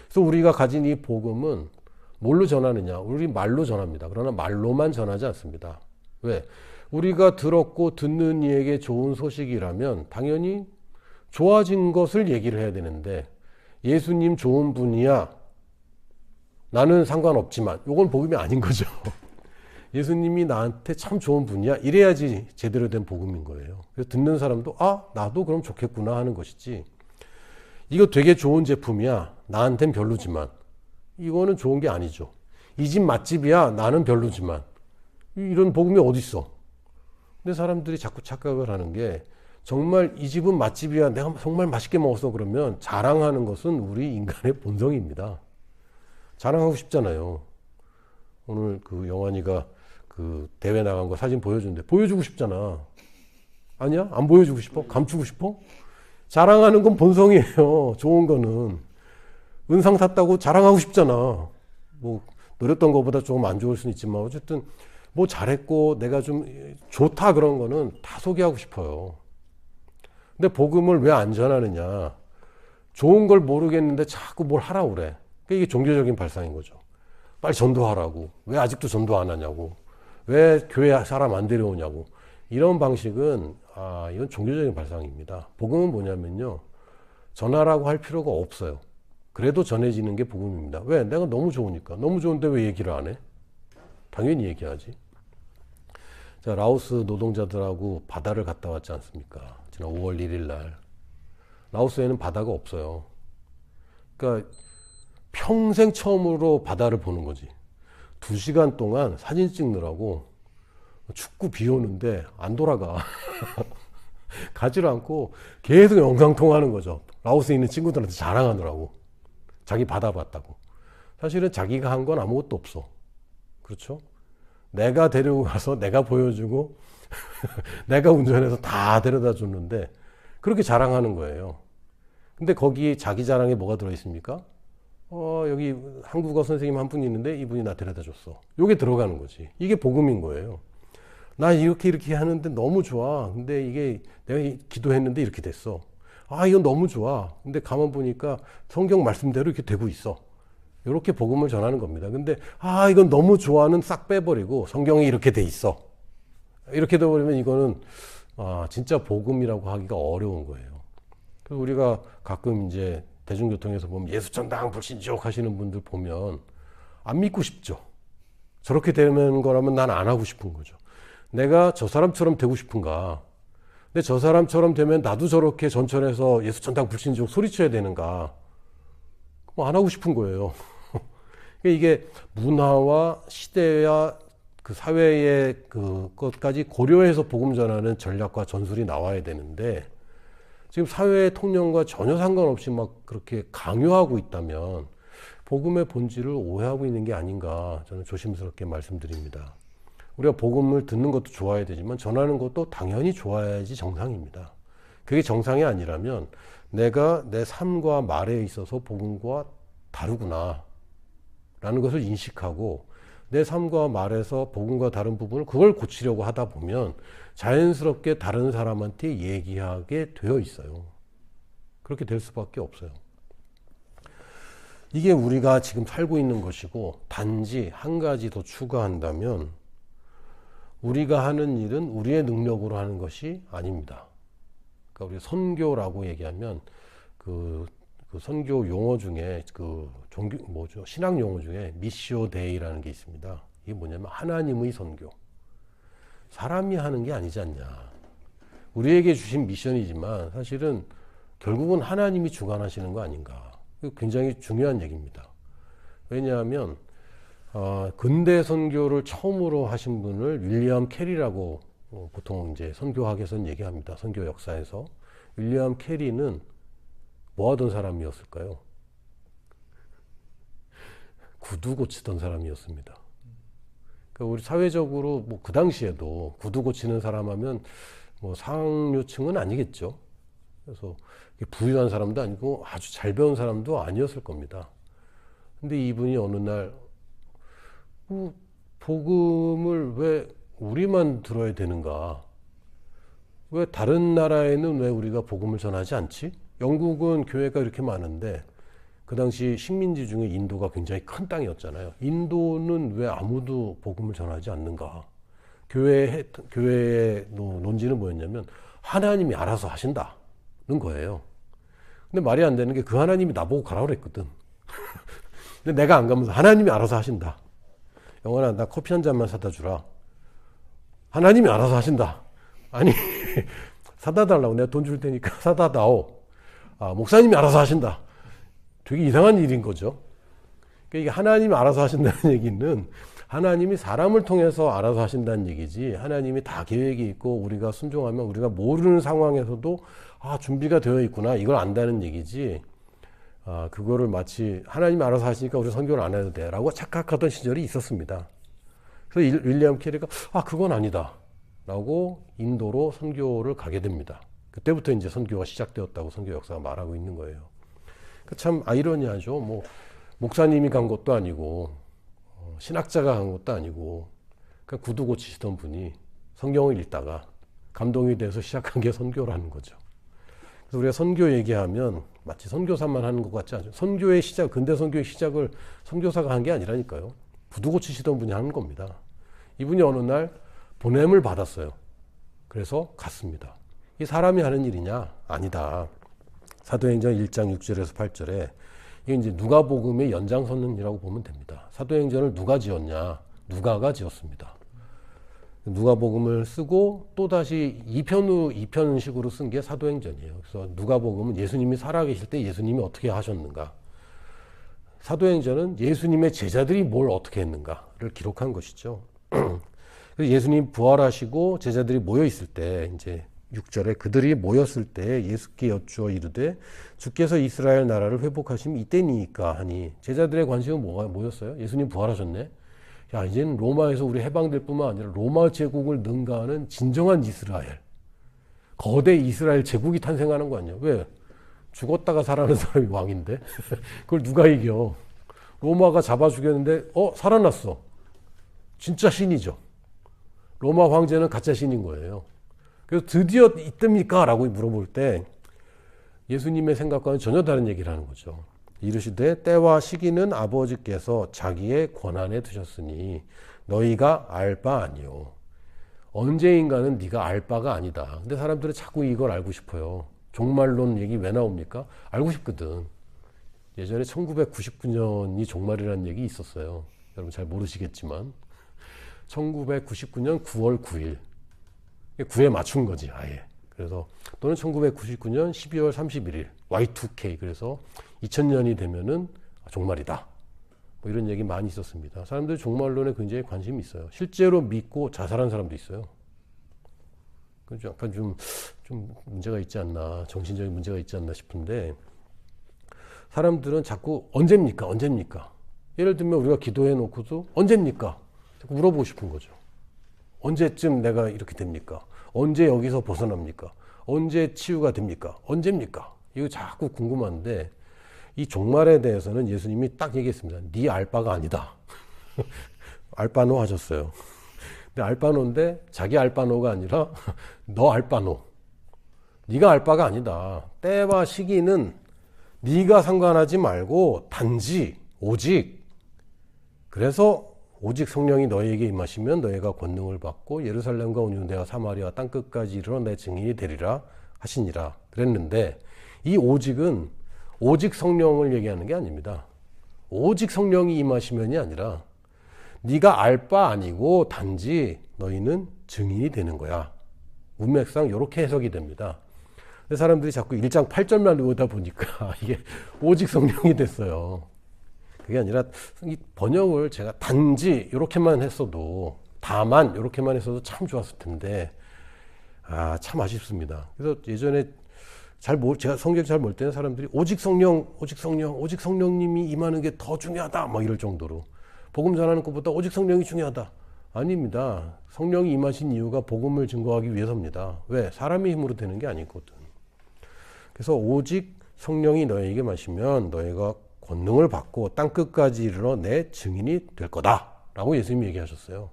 그래서 우리가 가진 이 복음은 뭘로 전하느냐? 우리 말로 전합니다. 그러나 말로만 전하지 않습니다. 왜? 우리가 들었고 듣는 이에게 좋은 소식이라면 당연히 좋아진 것을 얘기를 해야 되는데 예수님 좋은 분이야. 나는 상관없지만 이건 복음이 아닌 거죠. 예수님이 나한테 참 좋은 분이야. 이래야지 제대로 된 복음인 거예요. 그래서 듣는 사람도 나도 그럼 좋겠구나 하는 것이지. 이거 되게 좋은 제품이야. 나한텐 별로지만. 이거는 좋은 게 아니죠. 이 집 맛집이야. 나는 별로지만. 이런 복음이 어디 있어? 근데 사람들이 자꾸 착각을 하는 게 정말 이 집은 맛집이야. 내가 정말 맛있게 먹었어. 그러면 자랑하는 것은 우리 인간의 본성입니다. 자랑하고 싶잖아요. 오늘 그 영환이가 그 대회 나간 거 사진 보여준대. 보여주고 싶잖아. 아니야? 안 보여주고 싶어? 감추고 싶어? 자랑하는 건 본성이에요. 좋은 거는. 은상 탔다고 자랑하고 싶잖아. 뭐 노렸던 것보다 조금 안 좋을 수는 있지만 어쨌든 뭐 잘했고 내가 좀 좋다 그런 거는 다 소개하고 싶어요. 근데 복음을 왜 안 전하느냐. 좋은 걸 모르겠는데 자꾸 뭘 하라고 그래. 그러니까 이게 종교적인 발상인 거죠. 빨리 전도하라고. 왜 아직도 전도 안 하냐고. 왜 교회 사람 안 데려오냐고. 이런 방식은 이건 종교적인 발상입니다. 복음은 뭐냐면요. 전하라고 할 필요가 없어요. 그래도 전해지는 게 복음입니다. 왜? 내가 너무 좋으니까. 너무 좋은데 왜 얘기를 안 해? 당연히 얘기하지. 자, 라오스 노동자들하고 바다를 갔다 왔지 않습니까? 지난 5월 1일 날. 라오스에는 바다가 없어요. 그러니까 평생 처음으로 바다를 보는 거지. 2시간 동안 사진 찍느라고 춥고 비 오는데 안 돌아가. 가지를 않고 계속 영상통화하는 거죠. 라오스에 있는 친구들한테 자랑하느라고. 자기 바다 봤다고. 사실은 자기가 한 건 아무것도 없어. 그렇죠? 내가 데리고 가서 내가 보여주고 내가 운전해서 다 데려다 줬는데 그렇게 자랑하는 거예요. 근데 거기 자기 자랑에 뭐가 들어있습니까? 여기 한국어 선생님 한 분이 있는데 이분이 나 데려다 줬어. 요게 들어가는 거지. 이게 복음인 거예요. 나 이렇게 하는데 너무 좋아. 근데 이게 내가 기도했는데 이렇게 됐어. 이건 너무 좋아. 근데 가만 보니까 성경 말씀대로 이렇게 되고 있어. 이렇게 복음을 전하는 겁니다. 근데 이건 너무 좋아는 싹 빼버리고 성경이 이렇게 돼 있어. 이렇게 돼버리면 이거는 진짜 복음이라고 하기가 어려운 거예요. 그래서 우리가 가끔 이제 대중교통에서 보면 예수전당 불신족 하시는 분들 보면 안 믿고 싶죠. 저렇게 되는 거라면 난 안 하고 싶은 거죠. 내가 저 사람처럼 되고 싶은가? 근데 저 사람처럼 되면 나도 저렇게 전철에서 예수전당 불신족 소리쳐야 되는가? 뭐 안 하고 싶은 거예요. 이게 문화와 시대와 그 사회의 그것까지 고려해서 복음 전하는 전략과 전술이 나와야 되는데 지금 사회의 통념과 전혀 상관없이 막 그렇게 강요하고 있다면 복음의 본질을 오해하고 있는 게 아닌가 저는 조심스럽게 말씀드립니다. 우리가 복음을 듣는 것도 좋아야 되지만 전하는 것도 당연히 좋아야지 정상입니다. 그게 정상이 아니라면 내가 내 삶과 말에 있어서 복음과 다르구나 라는 것을 인식하고 내 삶과 말에서 복음과 다른 부분을 그걸 고치려고 하다 보면 자연스럽게 다른 사람한테 얘기하게 되어 있어요. 그렇게 될 수밖에 없어요. 이게 우리가 지금 살고 있는 것이고 단지 한 가지 더 추가한다면 우리가 하는 일은 우리의 능력으로 하는 것이 아닙니다. 그러니까 우리 선교라고 얘기하면 그 선교 용어 중에 신학 용어 중에 미시오 데이라는 게 있습니다. 이게 뭐냐면 하나님의 선교. 사람이 하는 게 아니지 않냐. 우리에게 주신 미션이지만 사실은 결국은 하나님이 주관하시는 거 아닌가. 굉장히 중요한 얘기입니다. 왜냐하면 근대 선교를 처음으로 하신 분을 윌리엄 캐리라고 보통 이제 선교학에서는 얘기합니다. 선교 역사에서. 윌리엄 캐리는 뭐 하던 사람이었을까요? 구두 고치던 사람이었습니다. 그러니까 우리 사회적으로 뭐 그 당시에도 구두 고치는 사람 하면 뭐 상류층은 아니겠죠. 그래서 부유한 사람도 아니고 아주 잘 배운 사람도 아니었을 겁니다. 근데 이분이 어느 날 복음을 왜 우리만 들어야 되는가? 왜 다른 나라에는 왜 우리가 복음을 전하지 않지? 영국은 교회가 이렇게 많은데 그 당시 식민지 중에 인도가 굉장히 큰 땅이었잖아요. 인도는 왜 아무도 복음을 전하지 않는가? 교회의 논지는 뭐였냐면 하나님이 알아서 하신다. 거예요. 근데 말이 안 되는 게 그 하나님이 나보고 가라고 그랬거든. 근데 내가 안 가면서 하나님이 알아서 하신다. 영원아, 나 커피 한 잔만 사다 주라. 하나님이 알아서 하신다. 아니, 사다 달라고 내가 돈 줄 테니까 사다 다오. 목사님이 알아서 하신다. 되게 이상한 일인 거죠. 그러니까 이게 하나님이 알아서 하신다는 얘기는 하나님이 사람을 통해서 알아서 하신다는 얘기지, 하나님이 다 계획이 있고 우리가 순종하면 우리가 모르는 상황에서도 준비가 되어 있구나, 이걸 안다는 얘기지, 그거를 마치 하나님이 알아서 하시니까 우리 선교를 안 해도 돼 라고 착각하던 시절이 있었습니다. 그래서 윌리엄 캐리가 그건 아니다 라고 인도로 선교를 가게 됩니다. 그때부터 이제 선교가 시작되었다고 선교 역사가 말하고 있는 거예요. 참 아이러니하죠. 뭐 목사님이 간 것도 아니고 신학자가 간 것도 아니고 그냥 구두 고치시던 분이 성경을 읽다가 감동이 돼서 시작한 게 선교라는 거죠. 그래서 우리가 선교 얘기하면 마치 선교사만 하는 것 같지 않죠. 선교의 시작, 근대 선교의 시작을 선교사가 한 게 아니라니까요. 구두 고치시던 분이 하는 겁니다. 이분이 어느 날 보냄을 받았어요. 그래서 갔습니다. 이 사람이 하는 일이냐? 아니다. 사도행전 1장 6절에서 8절에 이게 이제 누가복음의 연장선언이라고 보면 됩니다. 사도행전을 누가 지었냐? 누가가 지었습니다. 누가복음을 쓰고 또다시 2편식으로 쓴 게 사도행전이에요. 그래서 누가복음은 예수님이 살아계실 때 예수님이 어떻게 하셨는가. 사도행전은 예수님의 제자들이 뭘 어떻게 했는가를 기록한 것이죠. 그래서 예수님 부활하시고 제자들이 모여 있을 때 이제 6절에 그들이 모였을 때 예수께 여쭈어 이르되 주께서 이스라엘 나라를 회복하시면 이때니까 하니, 제자들의 관심은 뭐였어요? 예수님 부활하셨네. 야, 이제는 로마에서 우리 해방될 뿐만 아니라 로마 제국을 능가하는 진정한 이스라엘, 거대 이스라엘 제국이 탄생하는 거 아니야. 왜? 죽었다가 살아난 사람이 왕인데 그걸 누가 이겨? 로마가 잡아 죽였는데 살아났어. 진짜 신이죠. 로마 황제는 가짜 신인 거예요. 그래서 드디어 이때입니까? 라고 물어볼 때 예수님의 생각과는 전혀 다른 얘기를 하는 거죠. 이르시되 때와 시기는 아버지께서 자기의 권한에 두셨으니 너희가 알 바 아니요. 언제인가는 네가 알 바가 아니다. 근데 사람들은 자꾸 이걸 알고 싶어요. 종말론 얘기 왜 나옵니까? 알고 싶거든. 예전에 1999년이 종말이라는 얘기 있었어요. 여러분 잘 모르시겠지만 1999년 9월 9일 9에 맞춘 거지 아예. 그래서 또는 1999년 12월 31일 Y2K, 그래서 2000년이 되면은 종말이다, 뭐 이런 얘기 많이 있었습니다. 사람들이 종말론에 굉장히 관심이 있어요. 실제로 믿고 자살한 사람도 있어요. 그래서 약간 좀 문제가 있지 않나, 정신적인 문제가 있지 않나 싶은데, 사람들은 자꾸 언제입니까? 예를 들면 우리가 기도해 놓고도 언제입니까? 자꾸 물어보고 싶은 거죠. 언제쯤 내가 이렇게 됩니까? 언제 여기서 벗어납니까? 언제 치유가 됩니까? 언제입니까? 이거 자꾸 궁금한데, 이 종말에 대해서는 예수님이 딱 얘기했습니다. 네 알바가 아니다. 알바노 하셨어요. 근데 알바노인데 자기 알바노가 아니라 너 알바노. 네가 알바가 아니다. 때와 시기는 네가 상관하지 말고 단지 오직, 그래서 오직 성령이 너희에게 임하시면 너희가 권능을 받고 예루살렘과 온 유대와 사마리아 땅끝까지 이르러 내 증인이 되리라 하시니라 그랬는데, 이 오직은 오직 성령을 얘기하는 게 아닙니다. 오직 성령이 임하시면이 아니라 네가 알 바 아니고 단지 너희는 증인이 되는 거야. 문맥상 이렇게 해석이 됩니다. 근데 사람들이 자꾸 1장 8절만 읽다 보니까 이게 오직 성령이 됐어요. 그게 아니라 이 번역을 제가 단지 이렇게만 했어도, 다만 이렇게만 했어도 참 좋았을 텐데 참 아쉽습니다. 그래서 예전에 제가 성경 잘 모를 때는 사람들이 오직 성령님이 임하는 게 더 중요하다 막 이럴 정도로, 복음 전하는 것보다 오직 성령이 중요하다. 아닙니다. 성령이 임하신 이유가 복음을 증거하기 위해서입니다. 왜? 사람의 힘으로 되는 게 아니거든. 그래서 오직 성령이 너희에게 마시면 너희가 권능을 받고 땅끝까지 이르러 내 증인이 될 거다 라고 예수님이 얘기하셨어요.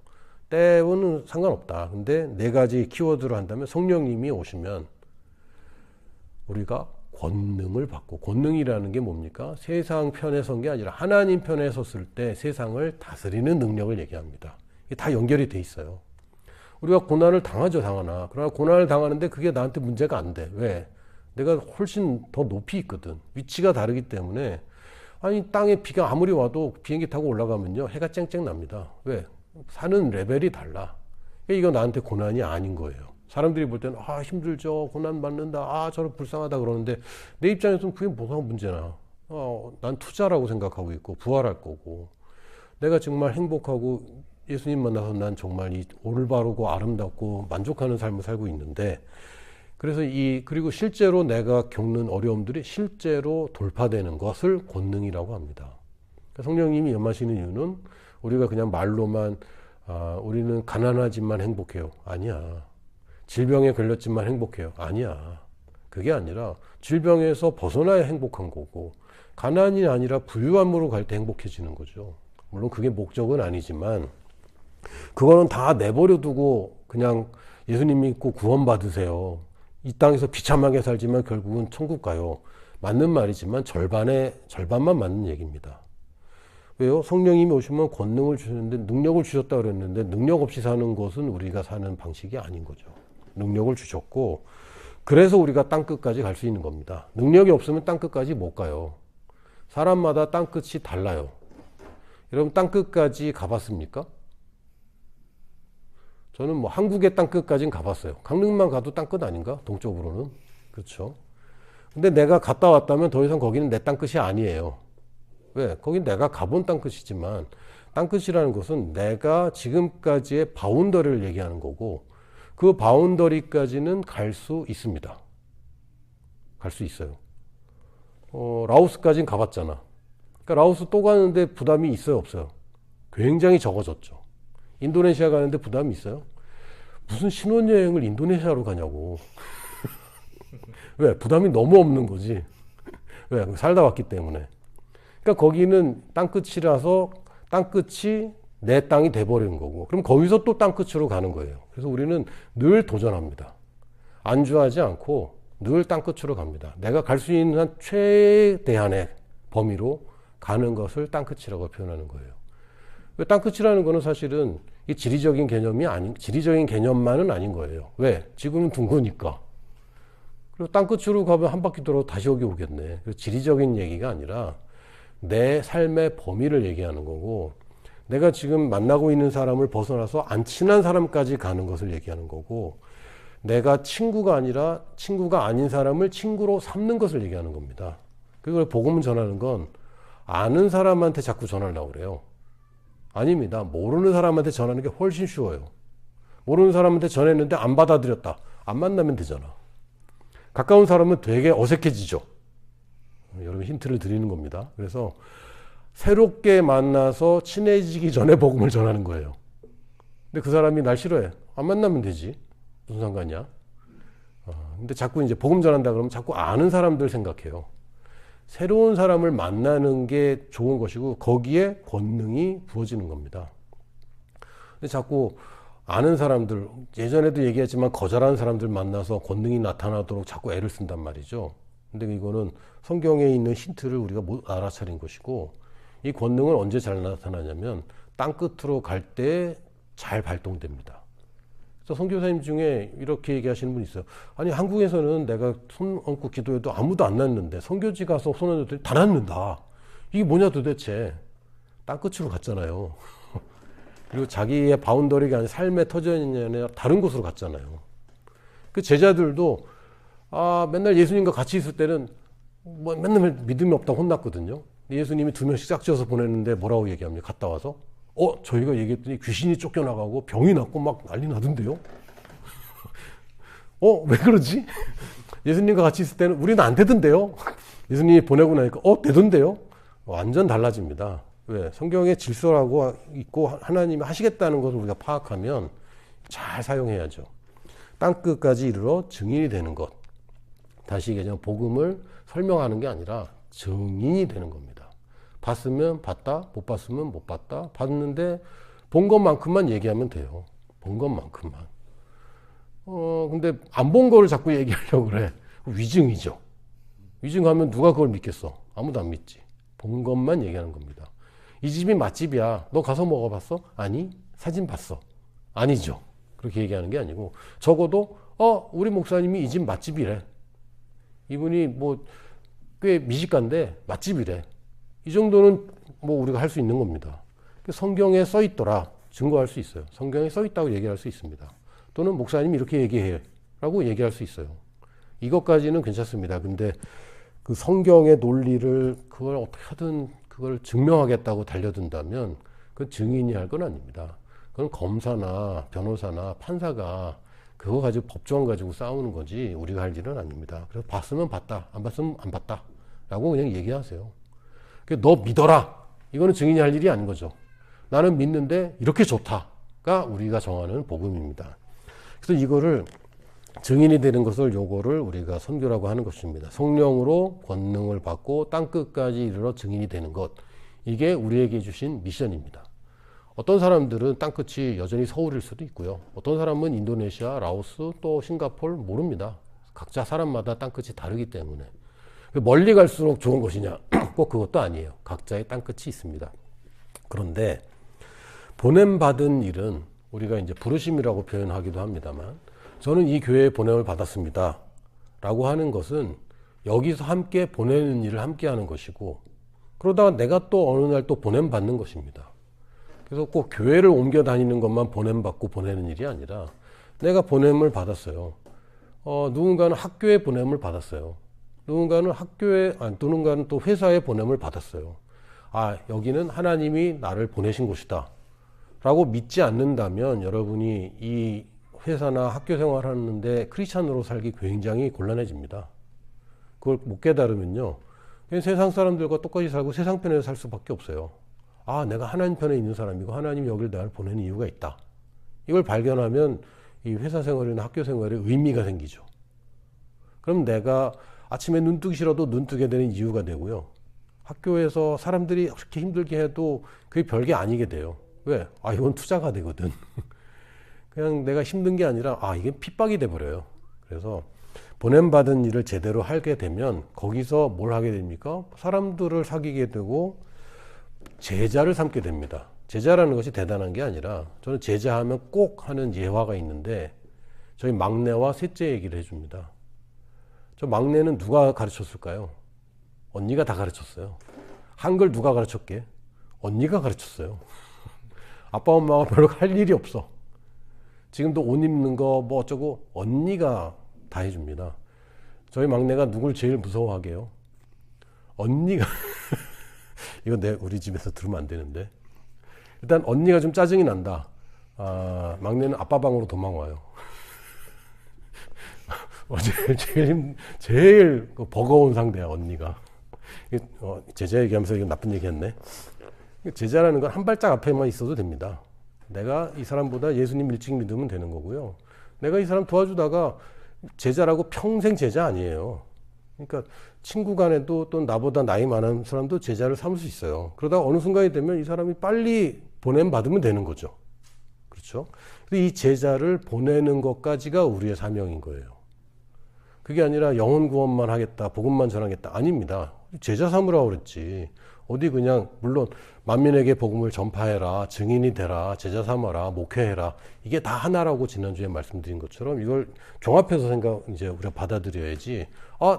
때는 상관없다. 근데 네 가지 키워드로 한다면 성령님이 오시면 우리가 권능을 받고, 권능이라는 게 뭡니까? 세상 편에 선 게 아니라 하나님 편에 섰을 때 세상을 다스리는 능력을 얘기합니다. 이게 다 연결이 돼 있어요. 우리가 고난을 당하죠, 당하나. 그러나 고난을 당하는데 그게 나한테 문제가 안 돼. 왜? 내가 훨씬 더 높이 있거든. 위치가 다르기 때문에. 아니, 땅에 비가 아무리 와도 비행기 타고 올라가면요, 해가 쨍쨍 납니다. 왜? 사는 레벨이 달라. 이거 나한테 고난이 아닌 거예요. 사람들이 볼 때는 아, 힘들죠, 고난 받는다, 아, 저런 불쌍하다 그러는데 내 입장에서는 그게 뭐가 문제나. 난 투자라고 생각하고 있고 부활할 거고, 내가 정말 행복하고 예수님 만나서 난 정말 이 올바르고 아름답고 만족하는 삶을 살고 있는데, 그래서 그리고 실제로 내가 겪는 어려움들이 실제로 돌파되는 것을 권능이라고 합니다. 성령님이 임하시는 이유는 우리가 그냥 말로만 우리는 가난하지만 행복해요. 아니야. 질병에 걸렸지만 행복해요. 아니야. 그게 아니라 질병에서 벗어나야 행복한 거고, 가난이 아니라 부유함으로 갈 때 행복해지는 거죠. 물론 그게 목적은 아니지만 그거는 다 내버려 두고 그냥 예수님 믿고 구원 받으세요. 이 땅에서 비참하게 살지만 결국은 천국 가요. 맞는 말이지만 절반만 맞는 얘기입니다. 왜요? 성령님이 오시면 권능을 주셨는데, 능력을 주셨다 그랬는데 능력 없이 사는 것은 우리가 사는 방식이 아닌 거죠. 능력을 주셨고, 그래서 우리가 땅끝까지 갈 수 있는 겁니다. 능력이 없으면 땅끝까지 못 가요. 사람마다 땅끝이 달라요. 여러분, 땅끝까지 가봤습니까? 저는 뭐 한국의 땅끝까지는 가봤어요. 강릉만 가도 땅끝 아닌가? 동쪽으로는. 그렇죠. 근데 내가 갔다 왔다면 더 이상 거기는 내 땅끝이 아니에요. 왜? 거긴 내가 가본 땅끝이지만, 땅끝이라는 것은 내가 지금까지의 바운더리를 얘기하는 거고, 그 바운더리까지는 갈 수 있습니다. 갈 수 있어요. 라오스까지는 가봤잖아. 그러니까 라오스 또 가는데 부담이 있어요, 없어요? 굉장히 적어졌죠. 인도네시아 가는데 부담이 있어요? 무슨 신혼여행을 인도네시아로 가냐고. 왜? 부담이 너무 없는 거지. 왜? 살다 왔기 때문에. 그러니까 거기는 땅끝이라서 땅끝이 내 땅이 돼버리는 거고, 그럼 거기서 또 땅끝으로 가는 거예요. 그래서 우리는 늘 도전합니다. 안주하지 않고 늘 땅끝으로 갑니다. 내가 갈 수 있는 한 최대한의 범위로 가는 것을 땅끝이라고 표현하는 거예요. 땅끝이라는 거는 사실은 이 지리적인 개념만은 아닌 거예요. 왜? 지구는 둥그니까. 그리고 땅끝으로 가면 한 바퀴 돌아도 다시 여기 오겠네. 지리적인 얘기가 아니라 내 삶의 범위를 얘기하는 거고, 내가 지금 만나고 있는 사람을 벗어나서 안 친한 사람까지 가는 것을 얘기하는 거고, 내가 친구가 아니라 친구가 아닌 사람을 친구로 삼는 것을 얘기하는 겁니다. 그걸 복음을 전하는 건 아는 사람한테 자꾸 전하려고 그래요. 아닙니다. 모르는 사람한테 전하는 게 훨씬 쉬워요. 모르는 사람한테 전했는데 안 받아들였다. 안 만나면 되잖아. 가까운 사람은 되게 어색해지죠. 여러분, 힌트를 드리는 겁니다. 그래서 새롭게 만나서 친해지기 전에 복음을 전하는 거예요. 근데 그 사람이 날 싫어해. 안 만나면 되지. 무슨 상관이야? 근데 자꾸 이제 복음 전한다 그러면 자꾸 아는 사람들 생각해요. 새로운 사람을 만나는 게 좋은 것이고, 거기에 권능이 부어지는 겁니다. 근데 자꾸 아는 사람들, 예전에도 얘기했지만 거절하는 사람들 만나서 권능이 나타나도록 자꾸 애를 쓴단 말이죠. 근데 이거는 성경에 있는 힌트를 우리가 못 알아차린 것이고, 이 권능은 언제 잘 나타나냐면 땅끝으로 갈 때 잘 발동됩니다. 그래서 선교사님 중에 이렇게 얘기하시는 분이 있어요. 아니, 한국에서는 내가 손 얹고 기도해도 아무도 안 낫는데 선교지 가서 손 얹었더니 다 낫는다. 이게 뭐냐 도대체. 땅끝으로 갔잖아요. 그리고 자기의 바운더리가 아니라 삶의 터전이 아니라 다른 곳으로 갔잖아요. 그 제자들도 맨날 예수님과 같이 있을 때는 뭐 맨날 믿음이 없다고 혼났거든요. 예수님이 2명씩 짝지어서 보냈는데 뭐라고 얘기합니까? 갔다 와서 저희가 얘기했더니 귀신이 쫓겨나가고 병이 났고 막 난리 나던데요. 왜 그러지? 예수님과 같이 있을 때는 우리는 안 되던데요. 예수님이 보내고 나니까 되던데요. 완전 달라집니다. 왜? 성경에 질서라고 있고 하나님이 하시겠다는 것을 우리가 파악하면 잘 사용해야죠. 땅끝까지 이르러 증인이 되는 것. 다시 얘기하자면 복음을 설명하는 게 아니라 증인이 되는 겁니다. 봤으면 봤다, 못 봤으면 못 봤다. 봤는데 본 것만큼만 얘기하면 돼요. 본 것만큼만. 근데 안 본 거를 자꾸 얘기하려고 그래. 위증이죠. 위증하면 누가 그걸 믿겠어? 아무도 안 믿지. 본 것만 얘기하는 겁니다. 이 집이 맛집이야. 너 가서 먹어봤어? 아니, 사진 봤어. 아니죠. 그렇게 얘기하는 게 아니고, 적어도 우리 목사님이 이 집 맛집이래. 이분이 뭐 꽤 미식가인데 맛집이래. 이 정도는 뭐 우리가 할 수 있는 겁니다. 성경에 써 있더라 증거할 수 있어요. 성경에 써 있다고 얘기할 수 있습니다. 또는 목사님이 이렇게 얘기해 라고 얘기할 수 있어요. 이것까지는 괜찮습니다. 근데 그 성경의 논리를 그걸 어떻게 하든 그걸 증명하겠다고 달려든다면 그건 증인이 할 건 아닙니다. 그건 검사나 변호사나 판사가 그거 가지고 법조항 가지고 싸우는 거지 우리가 할 일은 아닙니다. 그래서 봤으면 봤다, 안 봤으면 안 봤다 라고 그냥 얘기하세요. 너 믿어라, 이거는 증인이 할 일이 아닌 거죠. 나는 믿는데 이렇게 좋다가 우리가 정하는 복음입니다. 그래서 이거를 증인이 되는 것을 요거를 우리가 선교라고 하는 것입니다. 성령으로 권능을 받고 땅끝까지 이르러 증인이 되는 것, 이게 우리에게 주신 미션입니다. 어떤 사람들은 땅끝이 여전히 서울일 수도 있고요. 어떤 사람은 인도네시아, 라오스, 또 싱가포르 모릅니다. 각자 사람마다 땅끝이 다르기 때문에. 멀리 갈수록 좋은 것이냐? 꼭 그것도 아니에요. 각자의 땅끝이 있습니다. 그런데 보냄받은 일은 우리가 이제 부르심이라고 표현하기도 합니다만, 저는 이 교회에 보냄을 받았습니다 라고 하는 것은 여기서 함께 보내는 일을 함께 하는 것이고, 그러다가 내가 또 어느 날 또 보냄 받는 것입니다. 그래서 꼭 교회를 옮겨 다니는 것만 보냄 받고 보내는 일이 아니라 내가 보냄을 받았어요. 누군가는 학교에 보냄을 받았어요. 누군가는 누군가는 또 회사에 보냄을 받았어요. 여기는 하나님이 나를 보내신 곳이다 라고 믿지 않는다면 여러분이 이 회사나 학교 생활하는데 크리스찬으로 살기 굉장히 곤란해집니다. 그걸 못 깨달으면요, 세상 사람들과 똑같이 살고 세상 편에 살 수밖에 없어요. 내가 하나님 편에 있는 사람이고 하나님이 여기를 나를 보내는 이유가 있다. 이걸 발견하면 이 회사 생활이나 학교 생활에 의미가 생기죠. 그럼 내가 아침에 눈 뜨기 싫어도 눈 뜨게 되는 이유가 되고요. 학교에서 사람들이 그렇게 힘들게 해도 그게 별게 아니게 돼요. 왜? 이건 투자가 되거든. 그냥 내가 힘든 게 아니라 이게 핍박이 돼버려요. 그래서 보냄받은 일을 제대로 하게 되면 거기서 뭘 하게 됩니까? 사람들을 사귀게 되고 제자를 삼게 됩니다. 제자라는 것이 대단한 게 아니라, 저는 제자하면 꼭 하는 예화가 있는데 저희 막내와 셋째 얘기를 해줍니다. 저 막내는 누가 가르쳤을까요? 언니가 다 가르쳤어요. 한글 누가 가르쳤게? 언니가 가르쳤어요. 아빠 엄마가 별로 할 일이 없어. 지금도 옷 입는 거 뭐 어쩌고 언니가 다 해줍니다. 저희 막내가 누굴 제일 무서워하게 해요? 언니가 이거 우리 집에서 들으면 안 되는데, 일단 언니가 좀 짜증이 난다. 막내는 아빠 방으로 도망와요. 제일 버거운 상대야, 언니가. 제자 얘기하면서 이거 나쁜 얘기했네. 제자라는 건 한 발짝 앞에만 있어도 됩니다. 내가 이 사람보다 예수님 일찍 믿으면 되는 거고요. 내가 이 사람 도와주다가 제자라고 평생 제자 아니에요. 그러니까 친구 간에도 또 나보다 나이 많은 사람도 제자를 삼을 수 있어요. 그러다가 어느 순간이 되면 이 사람이 빨리 보냄 받으면 되는 거죠. 그렇죠? 이 제자를 보내는 것까지가 우리의 사명인 거예요. 그게 아니라 영혼 구원만 하겠다, 복음만 전하겠다, 아닙니다. 제자 삼으라고 그랬지. 어디 그냥, 물론 만민에게 복음을 전파해라, 증인이 되라, 제자 삼아라, 목회해라, 이게 다 하나라고 지난주에 말씀드린 것처럼 이걸 종합해서 이제 우리가 받아들여야지.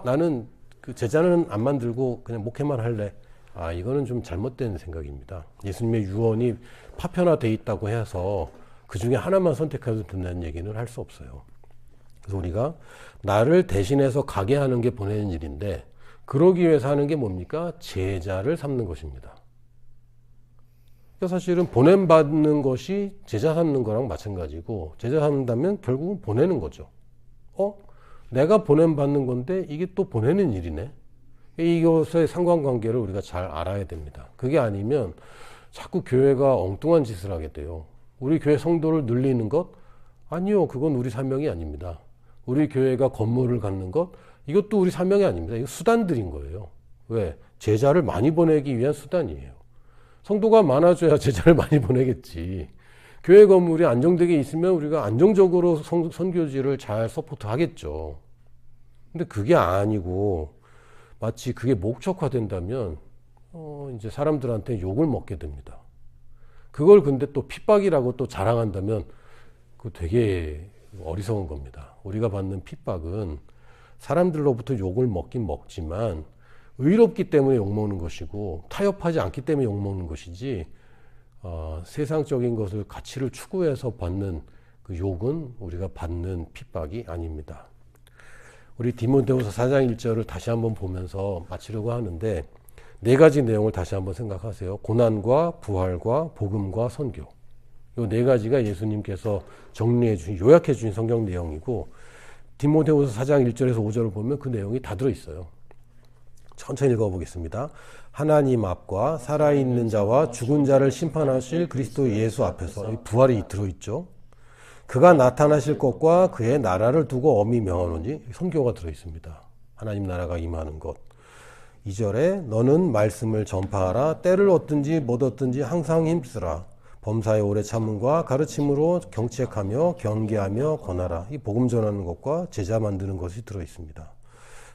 나는 그 제자는 안 만들고 그냥 목회만 할래. 이거는 좀 잘못된 생각입니다. 예수님의 유언이 파편화되어 있다고 해서 그 중에 하나만 선택해서 된다는 얘기는 할 수 없어요. 그래서 우리가 나를 대신해서 가게 하는 게 보내는 일인데, 그러기 위해서 하는 게 뭡니까? 제자를 삼는 것입니다. 그러니까 사실은 보냄받는 것이 제자 삼는 거랑 마찬가지고, 제자 삼는다면 결국은 보내는 거죠. 내가 보냄받는 건데 이게 또 보내는 일이네. 이것의 상관관계를 우리가 잘 알아야 됩니다. 그게 아니면 자꾸 교회가 엉뚱한 짓을 하게 돼요. 우리 교회 성도를 늘리는 것? 아니요, 그건 우리 사명이 아닙니다. 우리 교회가 건물을 갖는 것? 이것도 우리 사명이 아닙니다. 이거 수단들인 거예요. 왜? 제자를 많이 보내기 위한 수단이에요. 성도가 많아져야 제자를 많이 보내겠지. 교회 건물이 안정되게 있으면 우리가 안정적으로 선교지를 잘 서포트 하겠죠. 근데 그게 아니고 마치 그게 목적화된다면 이제 사람들한테 욕을 먹게 됩니다. 그걸 근데 또 핍박이라고 또 자랑한다면 그거 되게 어리석은 겁니다. 우리가 받는 핍박은 사람들로부터 욕을 먹긴 먹지만 의롭기 때문에 욕먹는 것이고 타협하지 않기 때문에 욕먹는 것이지 세상적인 것을 가치를 추구해서 받는 그 욕은 우리가 받는 핍박이 아닙니다. 우리 디모데후서 4장 1절을 다시 한번 보면서 마치려고 하는데 네 가지 내용을 다시 한번 생각하세요. 고난과 부활과 복음과 선교. 이 네 가지가 예수님께서 정리해 주신, 요약해 주신 성경 내용이고 디모데후서 4장 1절에서 5절을 보면 그 내용이 다 들어있어요. 천천히 읽어보겠습니다. 하나님 앞과 살아있는 자와 죽은 자를 심판하실 그리스도 예수 앞에서, 부활이 들어있죠. 그가 나타나실 것과 그의 나라를 두고 엄히 명하노니, 선교가 들어있습니다. 하나님 나라가 임하는 것. 2절에 너는 말씀을 전파하라. 때를 얻든지 못 얻든지 항상 힘쓰라. 범사의 오래 참음과 가르침으로 경책하며 경계하며 권하라. 이 복음 전하는 것과 제자 만드는 것이 들어있습니다.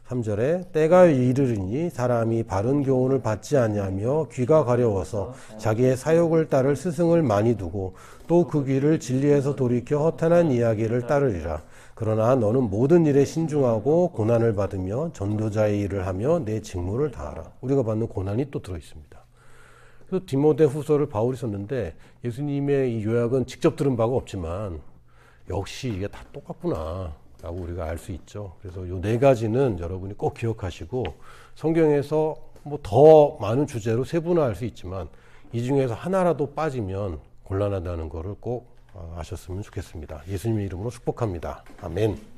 3절에 때가 이르리니 사람이 바른 교훈을 받지 아니하며 귀가 가려워서 자기의 사욕을 따를 스승을 많이 두고 또 그 귀를 진리에서 돌이켜 허탄한 이야기를 따르리라. 그러나 너는 모든 일에 신중하고 고난을 받으며 전도자의 일을 하며 내 직무를 다하라. 우리가 받는 고난이 또 들어있습니다. 그래서 디모데 후서를 바울이 썼는데 예수님의 이 요약은 직접 들은 바가 없지만 역시 이게 다 똑같구나 라고 우리가 알 수 있죠. 그래서 이 네 가지는 여러분이 꼭 기억하시고 성경에서 뭐 더 많은 주제로 세분화할 수 있지만 이 중에서 하나라도 빠지면 곤란하다는 것을 꼭 아셨으면 좋겠습니다. 예수님의 이름으로 축복합니다. 아멘.